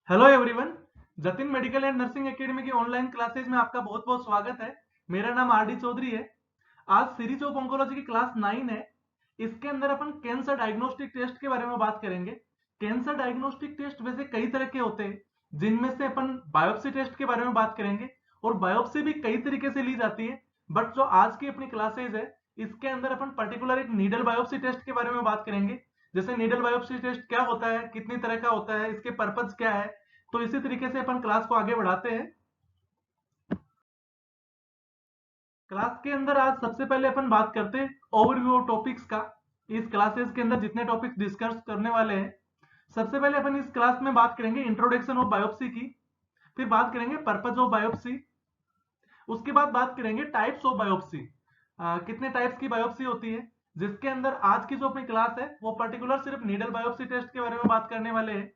Hello everyone. Jatin medical and nursing academy की online classes में आपका बहुत बहुत स्वागत है। मेरा नाम आर डी चौधरी है। आज सीरीज ऑफ ऑन्कोलॉजी की क्लास 9 है। इसके अंदर अपन कैंसर डायग्नोस्टिक टेस्ट के बारे में बात करेंगे। कैंसर डायग्नोस्टिक टेस्ट वैसे कई तरह के होते हैं, जिनमें से अपन बायोप्सी टेस्ट के बारे में बात करेंगे। और बायोप्सी भी कई तरीके से ली जाती है, बट जो आज की अपनी क्लासेज है, इसके अंदर अपन पर्टिकुलर एक नीडल बायोप्सी टेस्ट के बारे में बात करेंगे। जैसे नीडल बायोप्सी टेस्ट क्या होता है, कितनी तरह का होता है, इसके पर्पज क्या है। तो इसी तरीके से अपन क्लास को आगे बढ़ाते हैं। क्लास के अंदर आज सबसे पहले अपन बात करते हैं ओवरव्यू टॉपिक्स का। इस क्लासेस के अंदर जितने टॉपिक्स डिस्कस करने वाले हैं, सबसे पहले अपन इस क्लास में बात करेंगे इंट्रोडक्शन ऑफ बायोप्सी की। फिर बात करेंगे पर्पज ऑफ बायोप्सी। उसके बाद बात करेंगे टाइप्स ऑफ बायोप्सी, कितने टाइप्स की बायोप्सी होती है। जिसके अंदर आज की जो अपनी क्लास है वो पर्टिकुलर सिर्फ नीडल बायोप्सी टेस्ट के बारे में बात करने वाले हैं।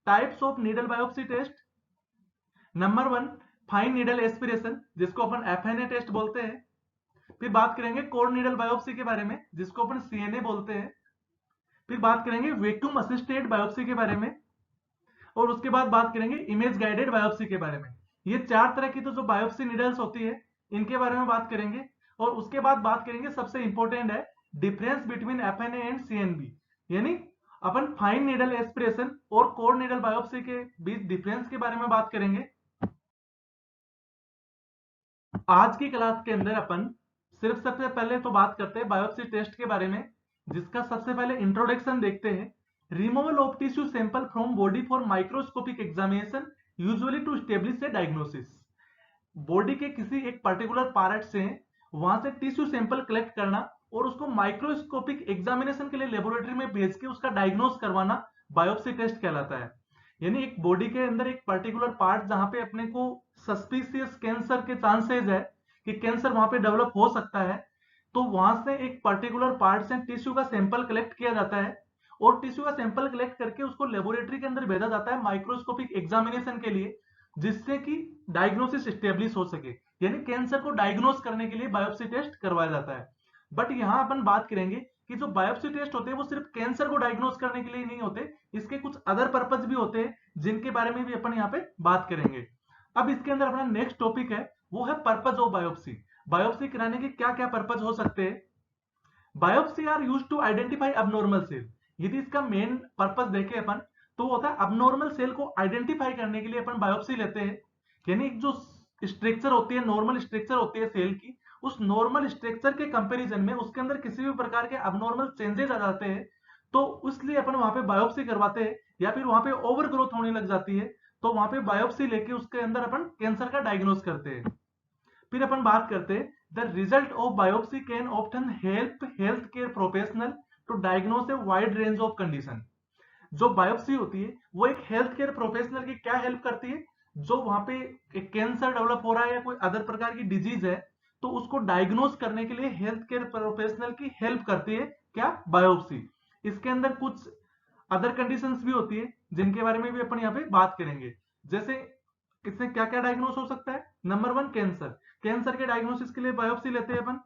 Types of needle biopsy test. Number 1, fine needle aspiration, जिसको अपन एफएनए टेस्ट बोलते हैं। फिर बात करेंगे कोर नीडल बायोप्सी के बारे में, जिसको अपन सीएनए बोलते हैं। फिर बात करेंगे वैक्यूम असिस्टेड बायोप्सी के बारे में। और उसके बाद बात करेंगे इमेज गाइडेड बायोप्सी के बारे में। ये चार तरह की तो जो बायोप्सी नीडल्स होती है, इनके बारे में बात करेंगे। और उसके बाद बात करेंगे, सबसे इंपॉर्टेंट है, डिफरेंस बिटवीन एफएनए एंड सीएनबी। यानी अपन फाइन नीडल एस्पिरेशन और कोर नीडल बायोप्सी के बीच डिफरेंस के बारे में बात करेंगे। आज की क्लास के अंदर अपन सिर्फ सबसे पहले तो बात करते हैं बायोप्सी टेस्ट के बारे में, जिसका सबसे पहले इंट्रोडक्शन देखते हैं। Removal of tissue sample from body for microscopic examination, usually to establish A diagnosis. Body के किसी एक पर्टिकुलर पार्ट से वहां से टिश्यू सैंपल कलेक्ट करना और उसको माइक्रोस्कोपिक एग्जामिनेशन के लिए लेबोरेटरी में भेज के उसका डायग्नोस करवाना बायोप्सी टेस्ट कहलाता है। यानी एक बॉडी के अंदर एक पर्टिकुलर पार्ट जहां पे अपने को सस्पिशियस कैंसर के चांसेस है कि कैंसर वहां पे डेवलप हो सकता है, तो वहां से एक पर्टिकुलर पार्ट से टिश्यू का सैंपल कलेक्ट किया जाता है। और टिश्यू का सैंपल कलेक्ट करके उसको लेबोरेटरी के अंदर भेजा जाता है माइक्रोस्कोपिक एग्जामिनेशन के लिए, जिससे कि डायग्नोसिस स्टेब्लिश हो सके। यानी कैंसर को डायग्नोस करने के लिए बायोप्सी टेस्ट करवाया जाता है। बट यहां अपन बात करेंगे कि जो बायोप्सी टेस्ट होते हैं वो सिर्फ कैंसर को डायग्नोस करने के लिए नहीं होते, इसके कुछ अदर पर्पज भी होते हैं, जिनके बारे में भी अपन यहाँ पे बात करेंगे। अब इसके अंदर अपना नेक्स्ट टॉपिक है, वो है पर्पज ऑफ बायोप्सी। बायोप्सी कराने के क्या क्या पर्पज हो सकते हैं। Biopsy are use to identify abnormal cell. यदि इसका मेन पर्पज देखें अपन, तो होता है अबनॉर्मल सेल को आइडेंटिफाई करने के लिए अपन बायोप्सी लेते हैं। यानी जो स्ट्रक्चर होती है, नॉर्मल स्ट्रक्चर होती है सेल की, उस नॉर्मल स्ट्रक्चर के कंपैरिजन में उसके अंदर किसी भी प्रकार के अबनॉर्मल चेंजेस आ जाते हैं, तो उसलिए अपन वहां पे बायोप्सी करवाते हैं। या फिर वहां पे ओवर ग्रोथ होने लग जाती है, तो वहां पे बायोप्सी लेके उसके अंदर अपन कैंसर का डायग्नोस करते हैं। फिर अपन बात करते हैं, the result of biopsy can often help health care professional to diagnose a wide range of condition. जो बायोप्सी होती है वो एक हेल्थ केयर प्रोफेशनल की क्या हेल्प करती है, जो वहां पे एक कैंसर डेवलप हो रहा है या कोई अदर प्रकार की डिजीज है, तो उसको डायग्नोस करने के लिए हेल्थ केयर प्रोफेशनल की हेल्प करती है क्या, बायोप्सी। इसके अंदर कुछ अदर कंडीशंस भी होती है, जिनके बारे में भी अपन यहाँ पे बात करेंगे। जैसे इससे क्या क्या डायग्नोस हो सकता है। Number 1, cancer. कैंसर के डायग्नोसिस के लिए बायोप्सी लेते हैं अपन।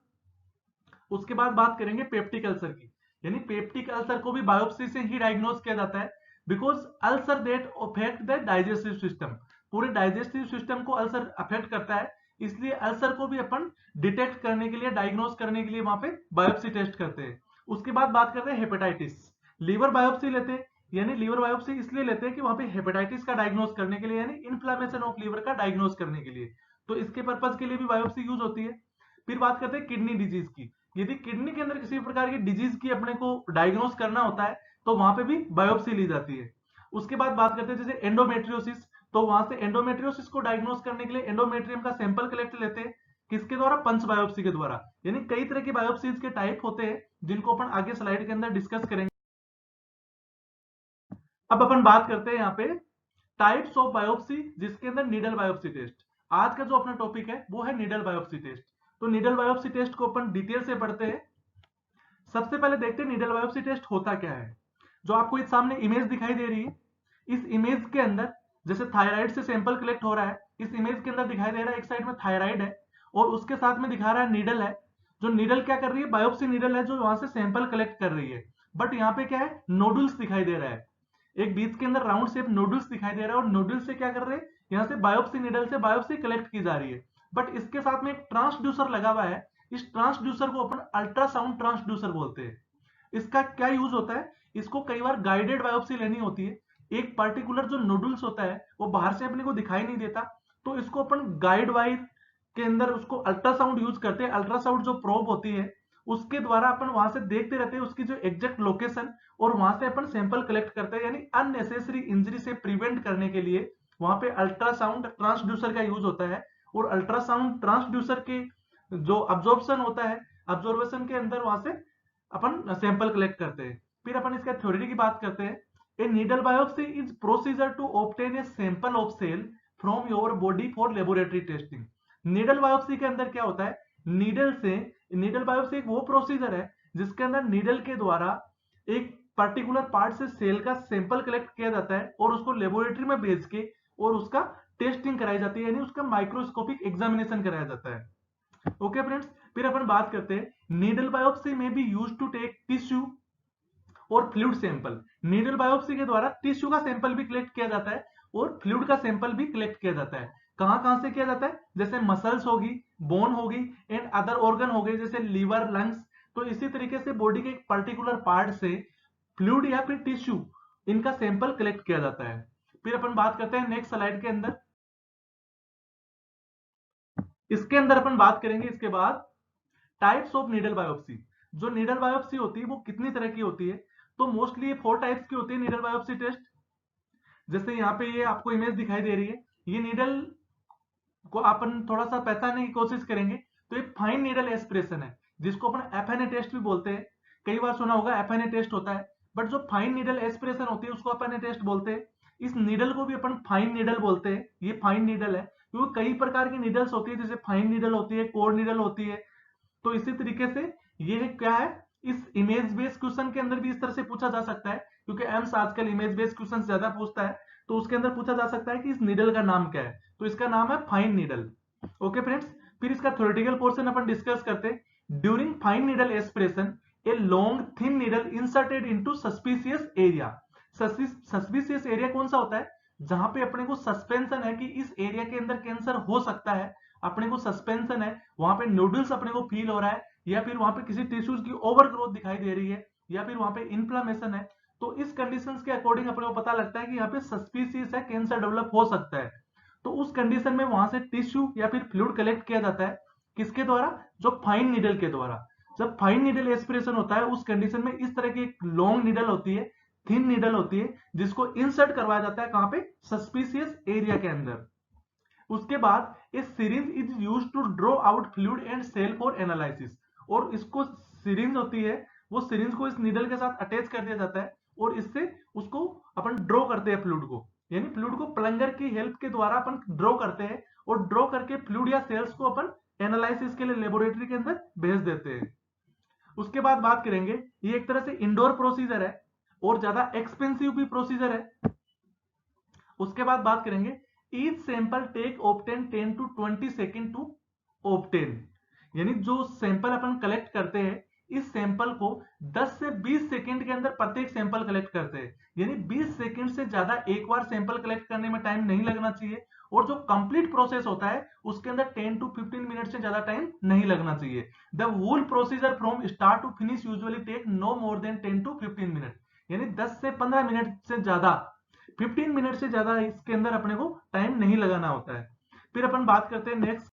उसके बाद बात करेंगे पेप्टिक अल्सर की। यानी पेप्टिक अल्सर को भी बायोप्सी से ही डायग्नोस किया जाता है, because ulcer that affect the digestive system. पूरे डाइजेस्टिव सिस्टम को अल्सर अफेक्ट करता है, इसलिए अल्सर को भी अपन डिटेक्ट करने के लिए, डायग्नोस करने के लिए वहां पे बायोप्सी टेस्ट करते हैं। उसके बाद बात करते हैं हेपेटाइटिस। लीवर बायोप्सी लेते हैं। यानी लीवर बायोप्सी इसलिए लेते हैं कि वहां पे हेपेटाइटिस का डायग्नोस करने के लिए, यानी इन्फ्लेमेशन ऑफ लीवर का डायग्नोस करने के लिए, तो इसके पर्पज के लिए भी बायोप्सी यूज होती है। फिर बात करते हैं किडनी डिजीज की। यदि किडनी के अंदर किसी प्रकार की डिजीज की अपने को डायग्नोस करना होता है, तो वहां पे भी बायोप्सी ली जाती है। उसके बाद बात करते हैं जैसे एंडोमेट्रियोसिस, तो वहां से एंडोमेट्रियोसिस को डायग्नोस करने के लिए एंडोमेट्रियम का सैंपल कलेक्ट लेते हैं, किसके द्वारा, पंच बायोप्सी के द्वारा। यानी कई तरह की बायोप्सीज के टाइप होते हैं, जिनको अपन आगे स्लाइड के अंदर डिस्कस करेंगे। अब अपन बात करते हैं यहाँ पे टाइप्स ऑफ बायोप्सी, जिसके अंदर नीडल बायोप्सी टेस्ट। आज का जो अपना टॉपिक है वो है नीडल बायोप्सी टेस्ट। तो नीडल बायोप्सी टेस्ट को अपन डिटेल से पढ़ते हैं। सबसे पहले देखते हैं नीडल बायोप्सी टेस्ट होता क्या है। जो आपको इस सामने इमेज दिखाई दे रही है, इस इमेज के अंदर जैसे थायराइड से सैंपल कलेक्ट हो रहा है, इस इमेज के अंदर दिखाई दे रहा है एक साइड में थायराइड है और उसके साथ में दिखा रहा है नीडल है। जो नीडल क्या कर रही है, बायोप्सी नीडल है जो वहां से सैंपल कलेक्ट कर रही है। बट यहाँ पे क्या है, नोडुल्स दिखाई दे रहा है। एक बीच के अंदर राउंड शेप नोडल्स दिखाई दे रहा है और नोडल से क्या कर रहे हैं, यहाँ से बायोप्सी नीडल से बायोप्सी कलेक्ट की जा रही है। बट इसके साथ में एक ट्रांसड्यूसर लगा हुआ है, इस ट्रांसड्यूसर को अपन अल्ट्रासाउंड ट्रांसड्यूसर बोलते हैं। इसका क्या यूज होता है, इसको कई बार गाइडेड बायोप्सी लेनी होती है, एक पर्टिकुलर जो नोडल्स होता है वो बाहर से अपने को दिखाई नहीं देता, तो इसको अपन गाइड वायर के अंदर उसको अल्ट्रासाउंड यूज करते हैं। अल्ट्रासाउंड जो प्रोब होती है उसके द्वारा अपन वहां से देखते रहते हैं उसकी जो एग्जैक्ट लोकेशन, और वहां से अपन सैंपल कलेक्ट करते हैं। यानी अननेसेसरी इंजरी से प्रिवेंट करने के लिए वहां पे अल्ट्रासाउंड ट्रांसड्यूसर का यूज होता है। और अल्ट्रासाउंड ट्रांसड्यूसर के जो अब्जॉर्प्शन होता है, अब्जॉर्वेशन के अंदर वहां से अपन सैंपल कलेक्ट करते हैं। फिर अपन इसका थ्योरी की बात करते हैं। A needle biopsy is procedure to obtain a sample of cell from your body for laboratory testing. Needle biopsy के अंदर क्या होता है, नीडल बायोप्सी एक वो प्रोसीजर है जिसके अंदर नीडल के द्वारा एक पर्टिकुलर पार्ट से सेल का सैंपल कलेक्ट किया जाता है और उसको लेबोरेटरी में भेज के और उसका टेस्टिंग कराई जाती है, यानी उसका माइक्रोस्कोपिक एग्जामिनेशन कराया जाता है। ओके फ्रेंड्स, फिर अपन बात करते हैं नीडल बायोप्सी में भी यूज टू टेक टिश्यू और फ्लूइड सैंपल। नीडल बायोप्सी के द्वारा टिश्यू का सैंपल भी कलेक्ट किया जाता है और फ्लूइड का सैंपल भी कलेक्ट किया जाता है। कहां से किया जाता है, जैसे मसल्स होगी, बोन होगी एंड अदर ऑर्गन हो गए जैसे लीवर, लंग्स। तो इसी तरीके से बॉडी के एक पर्टिकुलर पार्ट से फ्लूइड या फिर टिश्यू इनका सैंपल कलेक्ट किया जाता है। फिर अपन बात करते हैं नेक्स्ट स्लाइड के अंदर, इसके अंदर अपन बात करेंगे इसके बाद टाइप्स ऑफ नीडल बायोप्सी। जो नीडल बायोप्सी होती है वो कितनी तरह की होती है, तो मोस्टली ये 4 टाइप्स की होती है नीडल बायोप्सी टेस्ट। जैसे यहाँ पे ये आपको इमेज दिखाई दे रही है, ये नीडल को अपन थोड़ा सा पहचानने की कोशिश करेंगे। तो ये फाइन नीडल एस्पिरेशन है जिसको अपन एफएनए टेस्ट भी बोलते हैं। कई बार सुना होगा एफएनए टेस्ट होता है, बट जो फाइन नीडल एस्पिरेशन होती है उसको एफएनए टेस्ट बोलते हैं। इस नीडल को भी अपन फाइन नीडल बोलते हैं, ये फाइन नीडल है क्योंकि कई प्रकार की नीडल्स होती है, जैसे फाइन नीडल होती है, कोर नीडल होती है। तो इसी तरीके से ये क्या है, इस इमेज बेस्ड क्वेश्चन के अंदर भी इस तरह से पूछा जा सकता है, क्योंकि एम्स आजकल इमेज बेस्ड क्वेश्चन ज्यादा पूछता है, तो उसके अंदर पूछा जा सकता है कि इस नीडल का नाम क्या है, तो इसका नाम है फाइन नीडल। ओके फ्रेंड्स, फिर इसका थ्योरेटिकल पोर्शन अपन डिस्कस करते हैं। During fine needle aspiration a long thin needle inserted into suspicious area. Suspicious area कौन सा होता है, जहां पे अपने को सस्पेंशन है कि इस एरिया के अंदर कैंसर हो सकता है, अपने को सस्पेंशन है, वहां पे नोडल्स अपने को फील हो रहा है, या फिर वहां पे किसी टिश्यूज की ओवर ग्रोथ दिखाई दे रही है, या फिर वहां पे इन्फ्लामेशन है। तो इस कंडीशंस के अकॉर्डिंग अपने को पता लगता है कि यहाँ पे सस्पिशियस है, कैंसर डेवलप हो सकता है। तो उस कंडीशन में वहां से टिश्यू या फिर फ्लूइड कलेक्ट किया जाता है, किसके द्वारा, जो फाइन नीडल के द्वारा। जब फाइन नीडल एस्पिरेशन होता है उस कंडीशन में इस तरह की एक लॉन्ग नीडल होती है, थिन नीडल होती है, जिसको इंसर्ट करवाया जाता है कहां पे, सस्पिशियस एरिया के अंदर। उसके बाद a syringe is used to draw out fluid and cell for analysis. और इसको सिरिंज होती है, वो सिरिंज को इस नीडल के साथ अटैच कर दिया जाता है और इससे उसको अपन ड्रॉ करते हैं फ्लूइड को, यानी फ्लूइड को प्लंगर की हेल्प के द्वारा अपन ड्रॉ करते हैं और ड्रॉ करके फ्लूइड या सेल्स को अपन एनालिसिस के लिए लेबोरेटरी के अंदर भेज देते हैं। उसके बाद बात करेंगे, ये एक तरह से इंडोर प्रोसीजर है और ज्यादा एक्सपेंसिव भी प्रोसीजर है। उसके बाद बात करेंगे, each sample take obtain 10 to 20 second to obtain. यानी जो सैंपल अपन कलेक्ट करते हैं, इस सैंपल को 10 से 20 सेकेंड के अंदर प्रत्येक सैंपल कलेक्ट करते हैं, यानी 20 सेकेंड से ज्यादा एक बार सैंपल कलेक्ट करने में टाइम नहीं लगना चाहिए। और जो कंप्लीट प्रोसेस होता है उसके अंदर 10 to 15 मिनट से ज्यादा टाइम नहीं लगना चाहिए। The whole procedure from start to finish usually take no more than 10 to 15 minute, यानी 10 से 15 मिनट से ज्यादा, 15 मिनट से ज्यादा इसके अंदर अपने को टाइम नहीं लगाना होता है। फिर अपन बात करते हैं नेक्स्ट,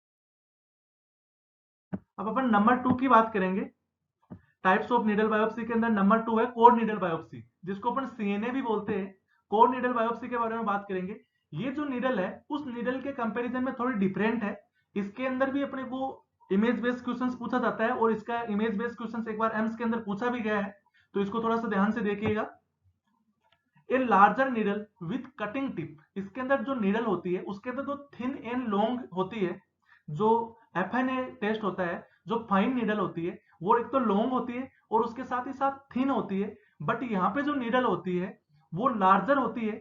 अब अपन नंबर 2 की बात करेंगे। टाइप्स ऑफ नीडल बायोप्सी के अंदर नंबर 2 है कोर नीडल बायोप्सी, जिसको अपन सीएनए भी बोलते हैं। कोर नीडल बायोप्सी के बारे में बात करेंगे। ये जो नीडल है उस नीडल के कंपैरिजन में थोड़ी डिफरेंट है। इसके अंदर भी अपने को इमेज बेस्ड क्वेश्चंस पूछा जाता है और इसका इमेज बेस्ड क्वेश्चंस एक बार एम्स के अंदर पूछा भी गया है, तो इसको थोड़ा सा ध्यान से देखिएगा। A larger needle with cutting tip, इसके अंदर जो नीडल होती है उसके अंदर जो थिन एंड लॉन्ग होती है, जो एफएनए टेस्ट होता है, जो फाइन नीडल होती है वो एक तो लॉन्ग होती है और उसके साथ ही साथ थिन होती है। बट यहाँ पे जो नीडल होती है वो लार्जर होती है,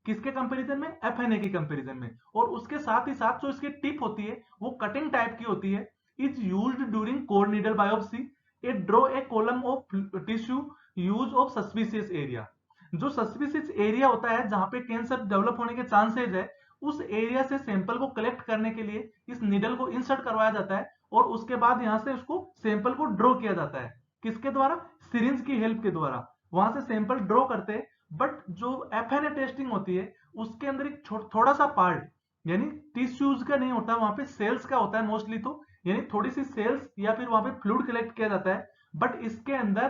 किसके कंपैरिजन में, एफएनए के कंपैरिजन में। और उसके साथ ही साथ जो इसकी टिप होती है वो कटिंग टाइप की होती है। Is used during core needle biopsy A draw a column of tissue use of suspicious area. जो सस्पिशियस एरिया होता है जहां पे कैंसर डेवलप होने के चांसेस है, उस एरिया से सैंपल को कलेक्ट करने के लिए इस नीडल को इंसर्ट करवाया जाता है और उसके बाद यहां से उसको सैंपल को ड्रॉ किया जाता है। किसके द्वारा? सिरिंज की हेल्प के द्वारा वहां से सैंपल ड्रॉ करते हैं। बट जो एफएनए टेस्टिंग होती है उसके अंदर एक थोड़ा सा पार्ट, यानी टिश्यूज का नहीं होता, वहां पे सेल्स का होता है मोस्टली, तो यानी थोड़ी सी सेल्स या फिर वहां पे फ्लूइड कलेक्ट किया जाता है। बट इसके अंदर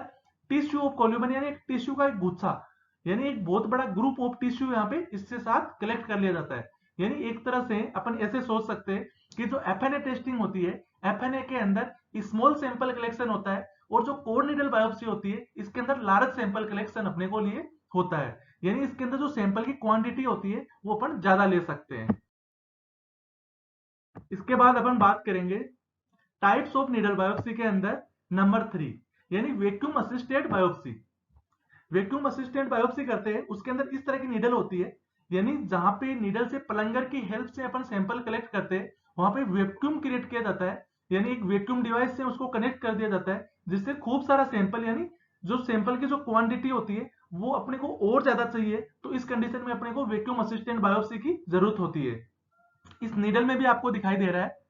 टिश्यू ऑफ कोल्यूमन यानी एक टिश्यू का एक गुच्छा, यानी एक बहुत बड़ा ग्रुप ऑफ टिश्यू यहाँ पे इससे साथ कलेक्ट कर लिया जाता है। यानी एक तरह से अपन ऐसे सोच सकते हैं कि जो एफएनए टेस्टिंग होती है, एफएनए के अंदर स्मॉल सैंपल कलेक्शन होता है और जो कोर नीडल बायोप्सी होती है इसके अंदर लार्ज सैंपल कलेक्शन अपने को लिए होता है। यानी इसके अंदर जो सैंपल की क्वांटिटी होती है वो अपन ज्यादा ले सकते हैं। इसके बाद अपन बात करेंगे टाइप्स ऑफ नीडल बायोप्सी के अंदर नंबर 3, यानी vacuum assisted biopsy. Vacuum assistant biopsy करते हैं उसके अंदर इस तरह की नीडल होती है, यानी जहां पे नीडल से प्लंगर की हेल्प से अपन सैंपल कलेक्ट करते हैं वहां पे वैक्यूम क्रिएट किया जाता है, यानी एक वैक्यूम डिवाइस से उसको कनेक्ट कर दिया जाता है जिससे खूब सारा सैंपल, यानी जो सैंपल की जो क्वांटिटी होती है वो अपने को और ज्यादा चाहिए, तो इस कंडीशन में अपने को वैक्यूम असिस्टेंट बायोप्सी की जरूरत होती है। इस नीडल में भी आपको दिखाई दे रहा है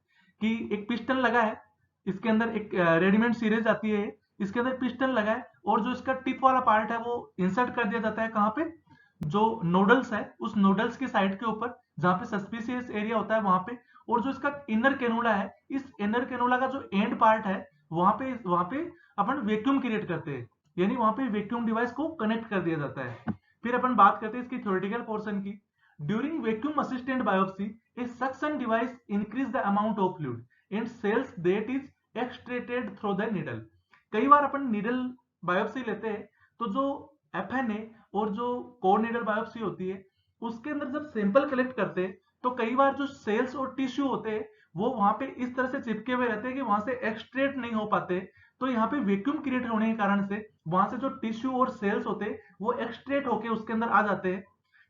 कि एक पिस्टन लगा है, इसके अंदर एक रेडीमेड सीरीज आती है, इसके अंदर पिस्टन लगा है और जो इसका टिप वाला पार्ट है वो इंसर्ट कर दिया जाता है कहां पे? जो नोडल्स है उस नोडल्स की साइड के ऊपर जहां पे सस्पिशियस एरिया होता है वहां पे। और जो इसका इनर कैनुला है, इस इनर कैनुला का जो एंड पार्ट है वहां पे अपन वैक्यूम क्रिएट करते हैं, यानी वहां पे वैक्यूम डिवाइस को कनेक्ट कर दिया जाता है। फिर अपन बात करते हैं इसकी थ्योरेटिकल पोर्शन की। During vacuum assistant biopsy a suction device increase the amount of fluid and cells that is extracted through the needle। कई बार अपन नीडल बायोप्सी लेते हैं तो जो एफएनए और जो कोर नीडल बायोप्सी होती है उसके अंदर जब सैंपल कलेक्ट करते हैं तो कई बार जो सेल्स और टिश्यू होते हैं वो वहां पे इस तरह से चिपके हुए रहते हैं कि वहां से एक्सट्रेट नहीं हो पाते। तो यहाँ पे वैक्यूम क्रिएट होने के कारण से वहां से जो टिश्यू और सेल्स होते हैं वो एक्सट्रेट होके उसके अंदर आ जाते हैं,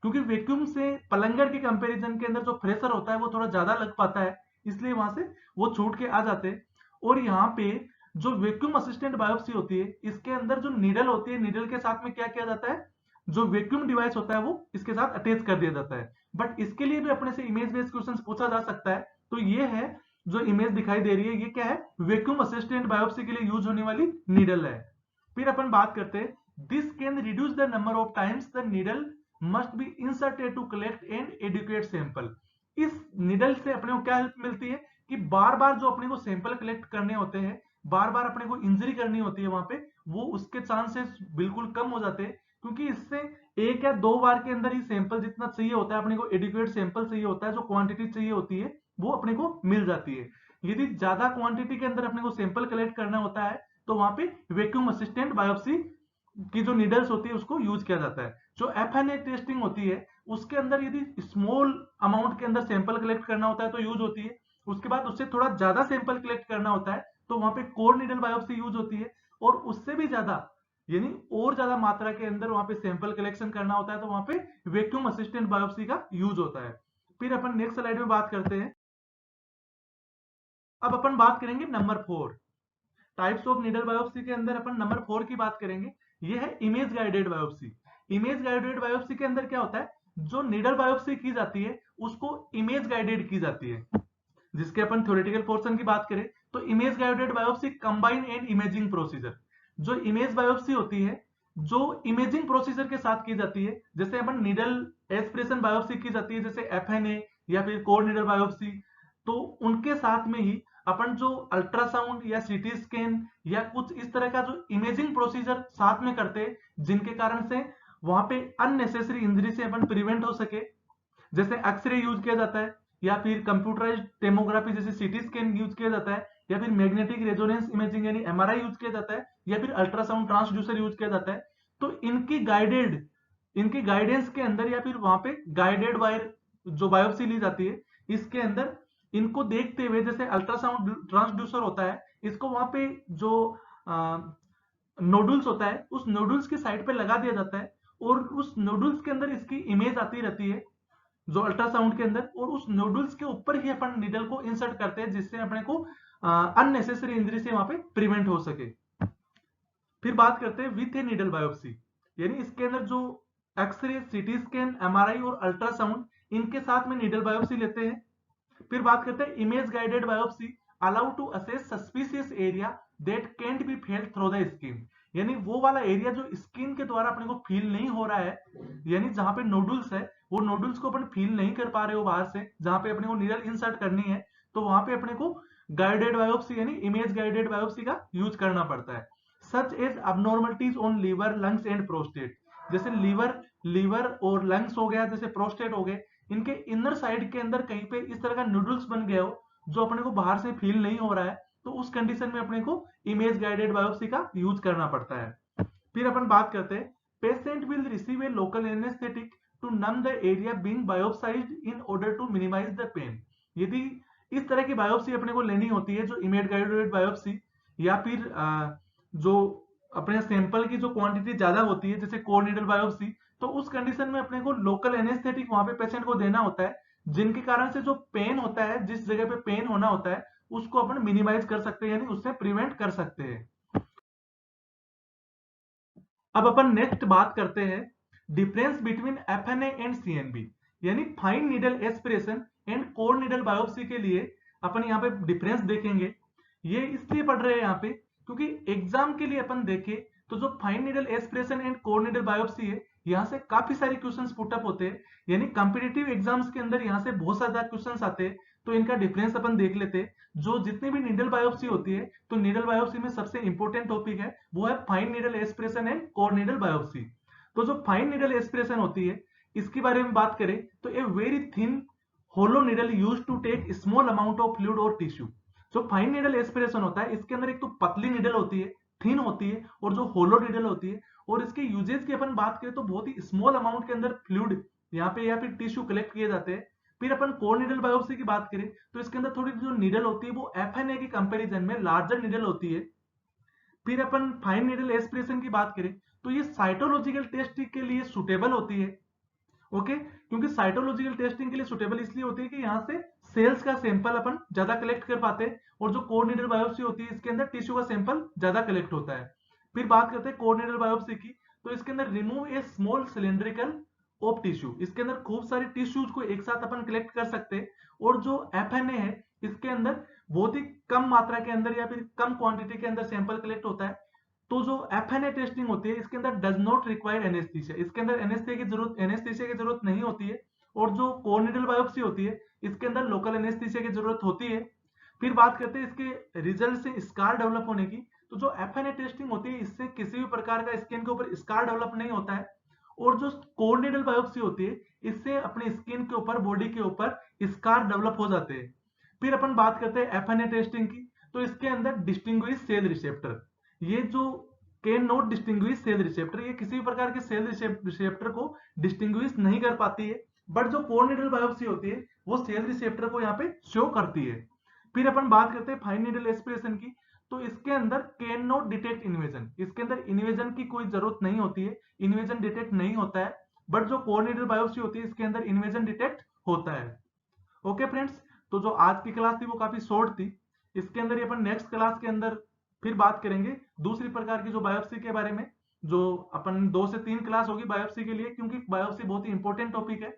क्योंकि वैक्यूम से पलंगर के कंपैरिजन के अंदर जो प्रेशर होता है वो थोड़ा ज्यादा लग पाता है, इसलिए वहां से वो छूट के आ जाते हैं। और यहाँ पे जो वैक्यूम असिस्टेंट बायोप्सी होती है इसके अंदर जो नीडल होती है, नीडल के साथ में क्या किया जाता है, जो वैक्यूम डिवाइस होता है वो इसके साथ अटैच कर दिया जाता है। बट इसके लिए भी अपने से इमेज बेस्ड क्वेश्चन पूछा जा सकता है। तो ये है जो इमेज दिखाई दे रही है, ये क्या है? वैक्यूम असिस्टेंट बायोप्सी के लिए यूज होने वाली नीडल है। फिर अपन बात करते हैं this can reduce the number of times the needle must be inserted to collect and adequate sample. इस निडल से अपने को क्या हेल्प मिलती है कि बार बार जो अपने को सैंपल कलेक्ट करने होते हैं, बार बार अपने को इंजरी करनी होती है वहां पे, वो उसके चांसेस बिल्कुल कम हो जाते हैं, क्योंकि इससे एक या दो बार के अंदर ही सैंपल जितना चाहिए होता है अपने को, एडिक्वेट सैंपल चाहिए होता है, जो क्वांटिटी चाहिए होती है वो अपने को मिल जाती है। यदि ज्यादा क्वांटिटी के अंदर अपने को सैंपल कलेक्ट करना होता है तो वहां पे वैक्यूम असिस्टेंट बायोप्सी की जो नीडल्स होती है उसको यूज किया जाता है। जो एफएनए टेस्टिंग होती है उसके अंदर यदि स्मॉल अमाउंट के अंदर सैंपल कलेक्ट करना होता है तो यूज होती है, उसके बाद उससे थोड़ा ज्यादा सैंपल कलेक्ट करना होता है तो वहां पे कोर नीडल बायोप्सी यूज होती है, और उससे भी ज्यादा यानी और ज्यादा मात्रा के अंदर वहां पे सैंपल कलेक्शन करना होता है तो वहां पे वैक्यूम असिस्टेंट बायोप्सी का यूज होता है। फिर अपन नेक्स्ट स्लाइड में बात करते हैं। अब अपन बात करेंगे number 4, types of needle biopsy के अंदर अपन नंबर 4 की बात करेंगे। ये है image guided biopsy. Image guided biopsy के अंदर क्या होता है, जो नीडल बायोप्सी की जाती है उसको इमेज गाइडेड की जाती है। जिसके अपन थ्योरेटिकल पोर्शन की बात करें तो image guided biopsy combine and imaging procedure. जो इमेज बायोप्सी होती है जो इमेजिंग प्रोसीजर के साथ की जाती है, जैसे अपन नीडल एस्पिरेशन बायोप्सी की जाती है जैसे एफएनए या फिर कोर नीडल बायोप्सी, तो उनके साथ में ही अपन जो अल्ट्रासाउंड या सीटी स्कैन या कुछ इस तरह का जो इमेजिंग प्रोसीजर साथ में करते हैं जिनके कारण से वहां पे अननेसेसरी इंजरी से अपन प्रिवेंट हो सके, जैसे एक्सरे यूज किया जाता है या फिर कंप्यूटराइज्ड टेमोग्राफी जैसे सीटी स्कैन यूज किया जाता है या फिर मैग्नेटिक रेजोनेंस इमेजिंग यानी एमआरआई यूज किया जाता है या फिर अल्ट्रासाउंड ट्रांसड्यूसर यूज किया जाता है। तो इनकी गाइडेंस के अंदर या फिर वहां पे गाइडेड वायर जो बायोप्सी ली जाती है इसके अंदर इनको देखते हुए, जैसे अल्ट्रासाउंड ट्रांसड्यूसर होता है इसको वहां पे जो नोडुल्स होता है उस नोडुल्स की साइड पे लगा दिया जाता है और उस नोडुल्स के अंदर इसकी इमेज आती रहती है जो अल्ट्रासाउंड के अंदर, और उस नोडुल्स के ऊपर ही अपन नीडल को इंसर्ट करते हैं जिससे अपने को अननेसेसरी इंजरी से वहां पे प्रिवेंट हो सके। फिर बात करते हैं विथ ए नीडल बायोप्सी, यानी इसके अंदर जो एक्सरे, सीटी स्कैन, एमआरआई और अल्ट्रासाउंड, इनके साथ में नीडल बायोप्सी लेते हैं। फिर बात करते हैं image guided biopsy, allow to assess suspicious area that can't be felt through the skin, यानी वो वाला एरिया जो स्किन के द्वारा अपने को फील नहीं हो रहा है, यानी जहां पे नोडुल्स है वो नोडुल्स को अपन फील नहीं कर पा रहे हो बाहर से, जहां पे अपने को नीडल इंसर्ट करनी है, तो वहां पे अपने को गाइडेड बायोप्सी यानी इमेज गाइडेड बायोप्सी का यूज करना पड़ता है। Such as abnormalities on liver, lungs and prostate, जैसे लीवर और लंग्स हो गया, जैसे प्रोस्टेट हो गए, इनके इनर साइड के अंदर कहीं पे इस तरह का नूडल्स बन गया हो जो अपने को बाहर से फील नहीं हो रहा है, तो उस कंडीशन में अपने को इमेज गाइडेड बायोप्सी का यूज करना पड़ता है। फिर अपन बात करते हैं patient will receive a local anaesthetic to numb the area being biopsied in order to minimise the pain. यदि इस तरह की बायोप्सी अपने को लेनी होती है, जो इमेज गाइडेड बायोप्सी, या फिर जो अपने सैंपल की जो क्वांटिटी ज्यादा होती है जैसे कोर नीडल बायोप्सी, तो उस कंडीशन में अपने को लोकल एनेस्थेटिक वहां पे पेशेंट को देना होता है, जिनके कारण से जो पेन होता है, जिस जगह पे पेन होना होता है, उसको अपन मिनिमाइज कर सकते हैं, यानी उससे प्रिवेंट कर सकते हैं। अब अपन नेक्स्ट बात करते हैं डिफरेंस बिटवीन एफएनए एंड सीएनबी, यानी fine needle aspiration and core needle biopsy के लिए अपन यहाँ पे डिफरेंस देखेंगे। ये इसलिए पढ़ रहे हैं यहाँ पे क्योंकि एग्जाम के लिए अपन देखें तो जो fine needle aspiration and core needle biopsy है, यहाँ से काफी सारे क्वेश्चंस पुटअप होते हैं, यानी कॉम्पिटिटिव एग्जाम्स के अंदर यहाँ से बहुत ज्यादा क्वेश्चंस आते हैं। तो इनका डिफरेंस अपन देख लेते हैं। जो जितनी भी नीडल बायोप्सी होती है, तो नीडल बायोप्सी में सबसे इंपॉर्टेंट टॉपिक है वो है fine needle aspiration and core needle biopsy. तो जो फाइन नीडल एस्पिरेशन होती है, इसके बारे में बात करें तो a very thin hollow needle use to take small amount of fluid और टिश्यू। जो फाइन नीडल एस्पिरेशन होता है, इसके अंदर एक तो पतली नीडल होती है, थिन होती है, और जो होलो नीडल होती है, और इसके यूजेज की अपन बात करें तो बहुत ही स्मॉल अमाउंट के अंदर फ्लूइड यहाँ पे या फिर टिश्यू कलेक्ट किए जाते हैं। फिर अपन कोर नीडल बायोप्सी की बात करें तो इसके अंदर थोड़ी जो नीडल होती है वो एफएनए के कंपैरिजन में लार्जर नीडल होती है। फिर अपन फाइन नीडल एस्पिरेशन की बात करें तो ये साइटोलॉजिकल टेस्ट के लिए सुटेबल होती है। ओके, क्योंकि साइटोलॉजिकल टेस्टिंग के लिए सुटेबल इसलिए होती है कि यहाँ से सेल्स का सैंपल अपन ज्यादा कलेक्ट कर पाते हैं, और जो कोर नीडल बायोप्सी होती है इसके अंदर टिश्यू का सैंपल ज्यादा कलेक्ट होता है। फिर बात करते हैं कोर नीडल बायोप्सी की, तो इसके अंदर remove A small cylindrical of tissue, इसके अंदर खूब सारे टिश्यूज को एक साथ अपन कलेक्ट कर सकते हैं, और जो एफएनए है इसके अंदर बहुत ही कम मात्रा के अंदर या फिर कम क्वांटिटी के अंदर सैंपल कलेक्ट होता है। तो जो एफएनए टेस्टिंग होती है इसके अंदर डज नॉट रिक्वायर एनेस्थीसिया, इसके अंदर एनेस्थीसिया की जरूरत नहीं होती है। और जो कोर नीडल बायोप्सी होती है इसके अंदर लोकल एनेस्थीसिया की जरूरत होती है। फिर बात करते हैं इसके रिजल्ट से स्कार डेवलप होने की, तो जो एफएनए टेस्टिंग होती है इससे किसी भी प्रकार का स्किन के ऊपर स्कार डेवलप नहीं होता है, और जो कोर नीडल बायोप्सी होती है इससे अपने स्किन के ऊपर, बॉडी के ऊपर स्कार डेवलप हो जाते हैं। फिर अपन बात करते हैं एफएनए टेस्टिंग की, तो इसके अंदर डिस्टिंग्विश सेल रिसेप्टर, ये जो can not distinguish cell receptor, ये किसी भी प्रकार के सेल रिसेप्टर को डिस्टिंग्विश नहीं कर पाती है, बट जो कोर नीडल बायोप्सी होती है वो सेल रिसेप्टर को यहाँ पे शो करती है। फिर अपन बात करते हैं फाइन नीडल एस्पिरेशन की, तो इसके अंदर कैन नॉट डिटेक्ट इन्वेजन, इसके अंदर इन्वेजन की कोई जरूरत नहीं होती है, इन्वेजन डिटेक्ट नहीं होता है। बट जो कोर नीडल बायोप्सी होती है इसके अंदर इन्वेजन डिटेक्ट होता है। ओके फ्रेंड्स, तो जो आज की क्लास थी वो काफी शॉर्ट थी, इसके अंदर ही अपन नेक्स्ट क्लास के अंदर फिर बात करेंगे दूसरी प्रकार की जो बायोप्सी के बारे में, जो अपन 2 से 3 क्लास होगी बायोप्सी के लिए, क्योंकि बायोप्सी बहुत ही इंपॉर्टेंट टॉपिक है।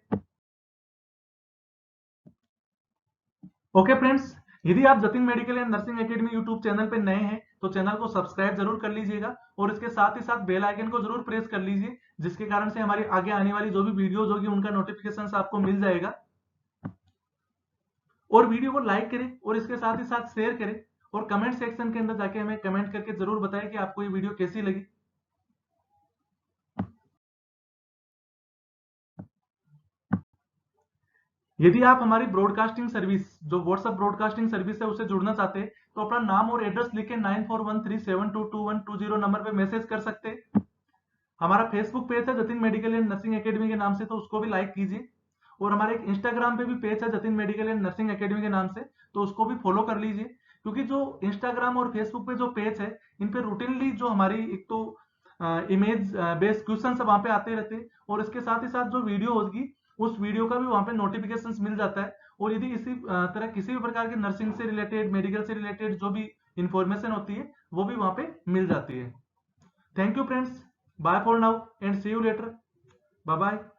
ओके फ्रेंड्स, यदि आप Jatin medical and nursing academy YouTube channel पे नए हैं तो चैनल को सब्सक्राइब जरूर कर लीजिएगा, और इसके साथ ही साथ बेल आइकन को जरूर प्रेस कर लीजिए, जिसके कारण से हमारी आगे आने वाली जो भी वीडियोज होगी उनका नोटिफिकेशन आपको मिल जाएगा। और वीडियो को लाइक करें और इसके साथ ही साथ शेयर करें, और कमेंट सेक्शन के अंदर जाके हमें कमेंट करके जरूर बताएं कि आपको ये वीडियो कैसी लगी। यदि आप हमारी ब्रॉडकास्टिंग सर्विस, जो व्हाट्सएप ब्रॉडकास्टिंग सर्विस है, उससे जुड़ना चाहते हैं तो अपना नाम और एड्रेस लिख के 9413722120 नंबर पे मैसेज कर सकते हैं। हमारा फेसबुक पेज है Jatin medical and nursing academy के नाम से, तो उसको भी लाइक कीजिए, और हमारे एक इंस्टाग्राम पे भी पेज है Jatin medical and nursing academy के नाम से, तो उसको भी फॉलो कर लीजिए, क्योंकि जो इंस्टाग्राम और फेसबुक पे जो पेज है इन पे रूटीनली जो हमारी एक तो इमेज बेस्ड क्वेश्चन वहां पे आते रहते हैं, और इसके साथ ही साथ जो वीडियो होगी उस वीडियो का भी वहां पे नोटिफिकेशन मिल जाता है। और यदि इसी तरह किसी भी प्रकार की नर्सिंग से रिलेटेड, मेडिकल से रिलेटेड जो भी इंफॉर्मेशन होती है वो भी वहां पे मिल जाती है। Thank you friends, bye for now and see you later. Bye bye.